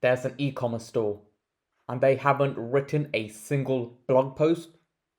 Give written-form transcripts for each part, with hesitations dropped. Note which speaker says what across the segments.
Speaker 1: there's an e-commerce store and they haven't written a single blog post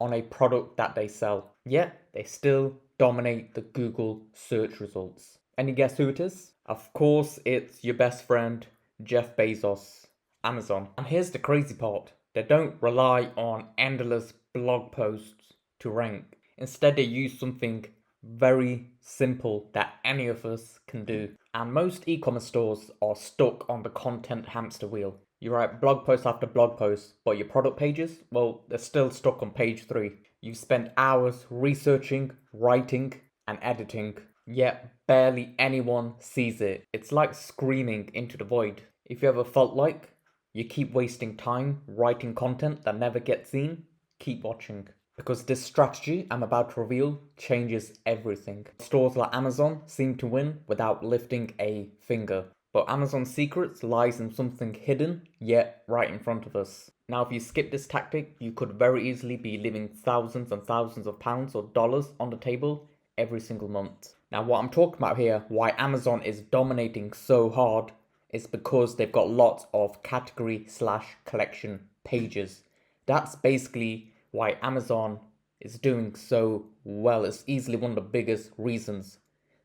Speaker 1: on a product that they sell, yet they still dominate the Google search results. Any guess who it is? Of course, it's your best friend, Jeff Bezos, Amazon. And here's the crazy part. They don't rely on endless blog posts to rank. Instead, they use something very simple that any of us can do. And most e-commerce stores are stuck on the content hamster wheel. You write blog post after blog post, but your product pages, well, they're still stuck on page 3. You spend hours researching, writing, and editing, yet barely anyone sees it. It's like screaming into the void. If you ever felt like you keep wasting time writing content that never gets seen, keep watching. Because this strategy I'm about to reveal changes everything. Stores like Amazon seem to win without lifting a finger. But Amazon's secret lies in something hidden, yet right in front of us. Now, if you skip this tactic, you could very easily be leaving thousands and thousands of pounds or dollars on the table every single month. Now, what I'm talking about here, why Amazon is dominating so hard, is because they've got lots of category/collection pages. That's basically why Amazon is doing so well. It's easily one of the biggest reasons.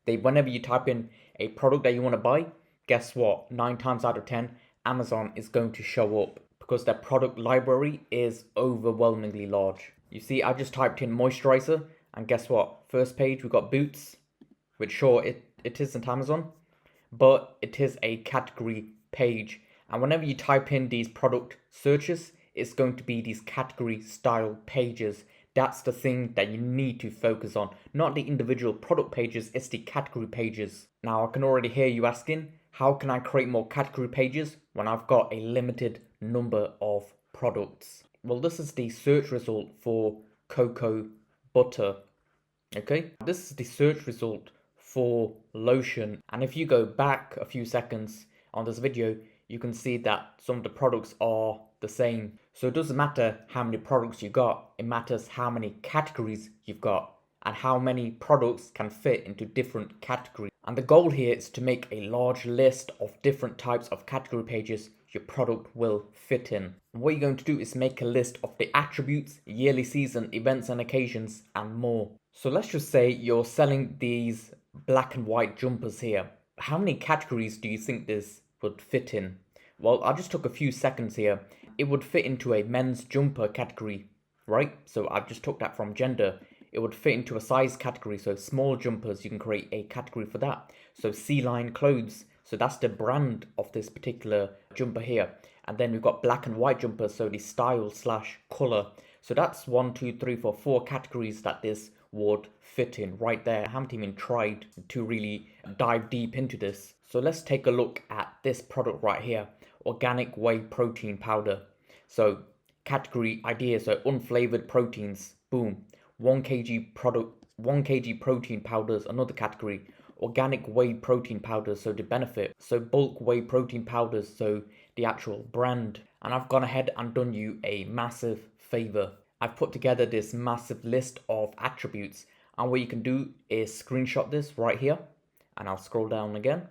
Speaker 1: Whenever you type in a product that you want to buy, guess what? 9 times out of 10, Amazon is going to show up because their product library is overwhelmingly large. You see, I just typed in moisturizer, and guess what? First page, we got boots, which sure, it isn't Amazon, but it is a category page. And whenever you type in these product searches, it's going to be these category style pages. That's the thing that you need to focus on. Not the individual product pages, it's the category pages. Now, I can already hear you asking, how can I create more category pages when I've got a limited number of products? Well, this is the search result for cocoa butter. Okay, this is the search result for lotion. And if you go back a few seconds on this video, you can see that some of the products are the same. So it doesn't matter how many products you got, it matters how many categories you've got and how many products can fit into different categories. And the goal here is to make a large list of different types of category pages your product will fit in. And what you're going to do is make a list of the attributes, yearly season, events and occasions, and more. So let's just say you're selling these black and white jumpers here. How many categories do you think this would fit in? Well, I just took a few seconds here. It would fit into a men's jumper category, right? So I've just took that from gender. It would fit into a size category, so small jumpers, you can create a category for that. So C-line clothes, so that's the brand of this particular jumper here. And then we've got black and white jumpers, so the style/color. So that's 1, 2, 3, 4, 4 categories that this would fit in right there. I haven't even tried to really dive deep into this. So let's take a look at this product right here, organic whey protein powder. So category idea, so unflavored proteins, boom. 1 kg product, 1 kg protein powders, another category. Organic whey protein powders, so the benefit. So bulk whey protein powders, so the actual brand. And I've gone ahead and done you a massive favor. I've put together this massive list of attributes, and what you can do is screenshot this right here, and I'll scroll down again,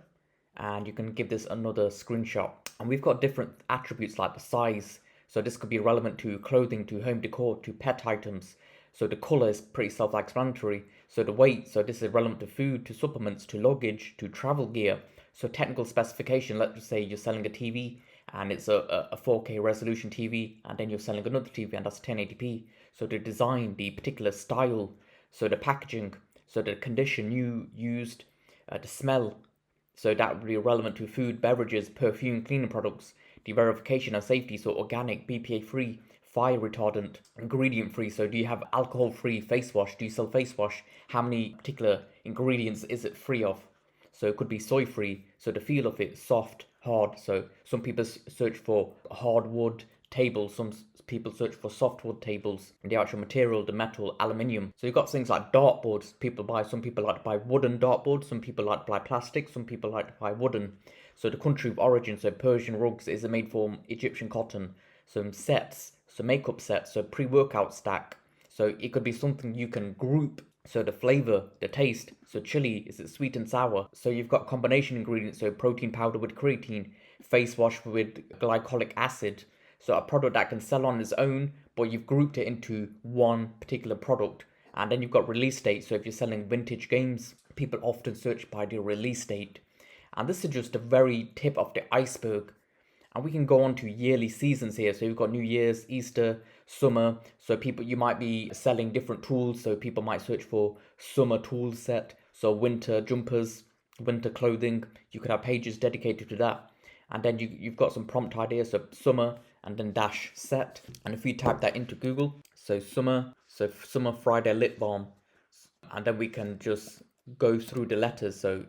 Speaker 1: and you can give this another screenshot. And we've got different attributes like the size, so this could be relevant to clothing, to home decor, to pet items. So the color is pretty self-explanatory. So the weight, so this is relevant to food, to supplements, to luggage, to travel gear. So technical specification, let's just say you're selling a TV and it's a 4K resolution TV, and then you're selling another TV and that's 1080p. So the design, the particular style, so the packaging, so the condition you used, the smell, so that would be relevant to food, beverages, perfume, cleaning products, the verification and safety, so organic, BPA free, fire retardant, ingredient free. So do you have alcohol free face wash? Do you sell face wash? How many particular ingredients is it free of? So it could be soy free. So the feel of it, soft, hard. So some people search for hardwood tables, some people search for softwood tables, and the actual material, the metal, aluminium. So you've got things like dartboards people buy. Some people like to buy wooden dartboards, some people like to buy plastic, some people like to buy wooden. So the country of origin, so Persian rugs, is it made from Egyptian cotton? Some sets, so makeup sets, so pre-workout stack. So it could be something you can group. So the flavor, the taste, so chili, is it sweet and sour? So you've got combination ingredients, so protein powder with creatine, face wash with glycolic acid. So a product that can sell on its own, but you've grouped it into one particular product. And then you've got release date. So if you're selling vintage games, people often search by the release date. And this is just the very tip of the iceberg. And we can go on to yearly seasons here. So you've got New Year's, Easter, summer. So people, you might be selling different tools. So people might search for summer tool set. So winter jumpers, winter clothing. You could have pages dedicated to that. And then you've got some prompt ideas. So summer and then dash set. And if we type that into Google, so summer Friday lip balm. And then we can just go through the letters. So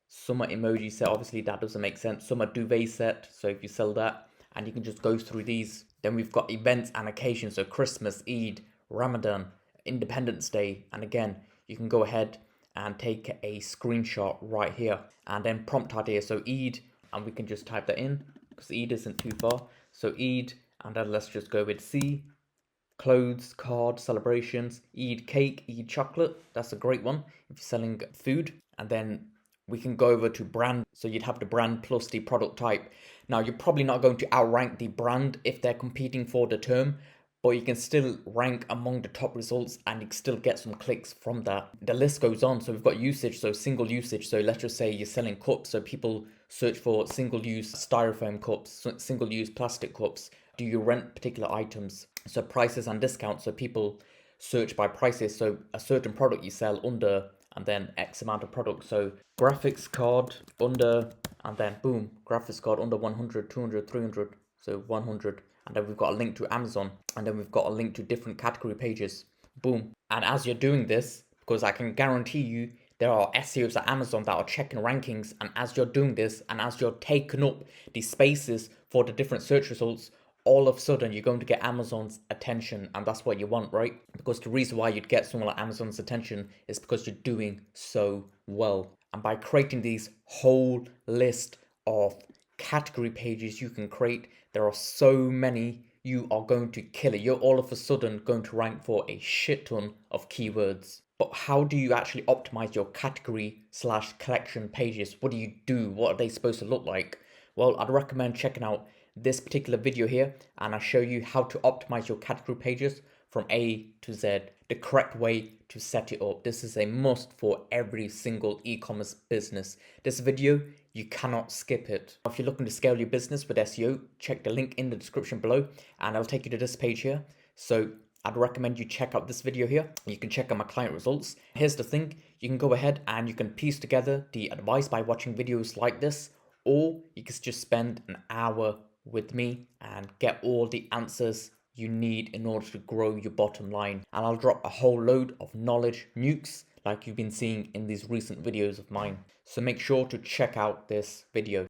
Speaker 1: summer emoji set, obviously that doesn't make sense. Summer duvet set, so if you sell that, and you can just go through these. Then we've got events and occasions, so Christmas, Eid, Ramadan, Independence Day, and again, you can go ahead and take a screenshot right here, and then prompt idea, so Eid, and we can just type that in, because Eid isn't too far. So Eid, and then let's just go with C, clothes, card, celebrations, Eid cake, Eid chocolate, that's a great one if you're selling food. And then we can go over to brand. So you'd have the brand plus the product type. Now you're probably not going to outrank the brand if they're competing for the term, but you can still rank among the top results and you can still get some clicks from that. The list goes on. So we've got usage, so single usage. So let's just say you're selling cups. So people search for single use styrofoam cups, single use plastic cups. Do you rent particular items? So prices and discounts. So people search by prices. So a certain product you sell under, and then X amount of products. So graphics card under, and then boom, graphics card under 100, 200, 300, so 100. And then we've got a link to Amazon, and then we've got a link to different category pages. Boom. And as you're doing this, because I can guarantee you there are SEOs at Amazon that are checking rankings, and as you're doing this, and as you're taking up the spaces for the different search results, all of a sudden you're going to get Amazon's attention, and that's what you want, right? Because the reason why you'd get someone like Amazon's attention is because you're doing so well. And by creating these whole list of category pages you can create, there are so many, you are going to kill it. You're all of a sudden going to rank for a shit ton of keywords. But how do you actually optimize your category / collection pages? What do you do? What are they supposed to look like? Well, I'd recommend checking out this particular video here, and I'll show you how to optimize your category pages from A to Z, the correct way to set it up. This is a must for every single e-commerce business. This video, you cannot skip it. If you're looking to scale your business with SEO, check the link in the description below and I'll take you to this page here. So I'd recommend you check out this video here. You can check out my client results. Here's the thing, you can go ahead and you can piece together the advice by watching videos like this, or you can just spend an hour with me and get all the answers you need in order to grow your bottom line. And I'll drop a whole load of knowledge nukes like you've been seeing in these recent videos of mine. So make sure to check out this video.